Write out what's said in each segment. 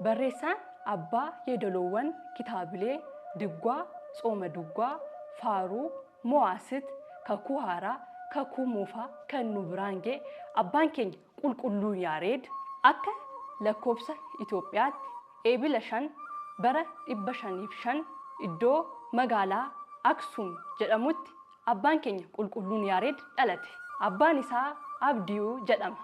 Barreessaan abbaa yeedaloowwan kitaabilee Digwaa, Tsooma Dugwaa, Faaruu, Mo'aasit, Kakuu Haaraa, Kakuu Muufaa kan nu biraan ga'e abbaan keenya qulqulluun Yaareed akka lakkoofsa Itoophiyaatti eebila 5 bara 505 iddoo magaalaa Aksum jedhamutti abbaan keenya qulqulluun Yaareed dhalate. Abbaan isaa Abdiyuu jedhama.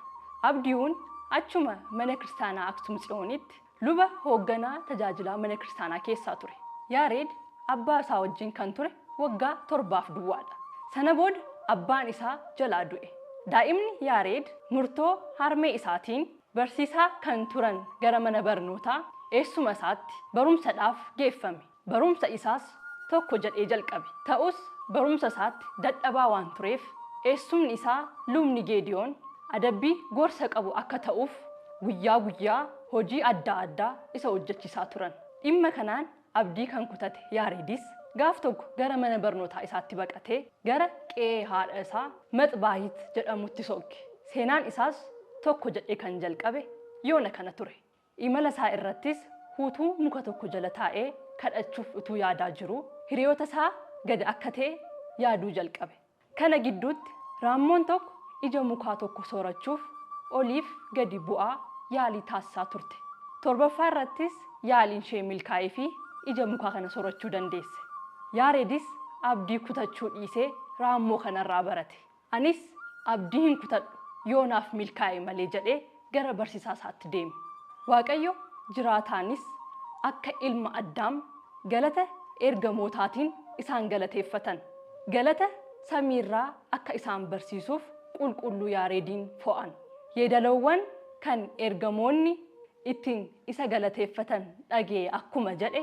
Abdiyuun achuma mana kiristaanaa Aksum Tsiyoonitti luba hoogganaa tajaajilaa mana kiristaanaa keessaa ture. Yaareed abbaa isaa wajjin kan ture waggaa 7 duwwaadha. Sana booda abbaan isaa jalaa du'e. Daa'imni Yaareed murtoo harmee isaatiin barsiisaa kan turan gara mana barnootaa eessuma isaatti barumsadhaaf geeffame. Barumsa isaas tokko jedhee jalqabe. Ta'us barumsa isaatti dadhabaa waan tureef eessumni isaa lubni Geediyoon adabbii gorsa qabu akka ta'uuf guyyaa guyyaa hojii adda addaa isa hojjechiisaa turan. Dhimma kanaan abdii kan kutate Yaareedis gaaf tokko gara mana barnootaa isaatti baqatee gara qe'ee haadha isaa Maxbaahit jedhamutti sokke. Seenaan isaas tokko jedhee kan jalqabe yoona kana ture. Imala isaa irrattis huutuu muka tokko jala taa'ee kadhachuuf utuu yaadaa jiru hiriyoota isaa gad akka ta'e yaaduu jalqabe. Kana gidduutti raammoon tokko ija mukaa tokko soorachuuf oliif gadi bu'aa yaalii taasisaa turte. Torbaffaa irrattis yaaliin ishee milkaa'ee fi ija mukaa kana soorachuu dandeesse. Yaareedis abdii kutachuu dhiisee raammoo kanarraa barate. Anis abdii hin kutadhu yoonaaf milkaa'e malee jedhee gara barsiisaa isaatti deeme. Waaqayyo jiraataanis akka ilma Addaam galata ergamootaatiin isaan galateeffatan. Galata samiirraa akka isaan barsiisuuf qulqulluu Yaareediin fo'an. Yeedaloowwan kan ergamoonni ittiin isa galateeffatan dhagee akkuma jedhe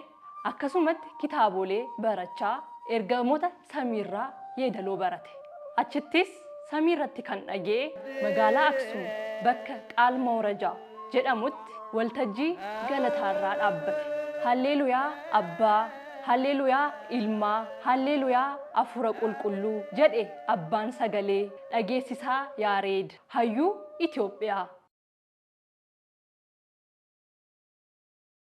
akkasumatti kitaabolee barachaa ergamoota samiirraa yeedaloo barate. Achittis samiirratti kan dhagee magaalaa Aksum bakka Qaalmawrajaa jedhamutti waltajjii galataarraa dhaabbate. Halleluuyaa Abbaa, Halleluuyaa Ilmaa, Halleluuyaa Hafuura Qulqulluu jedhe abbaan sagalee dhageessisaa Yaareed hayyuu Itoophiyaa.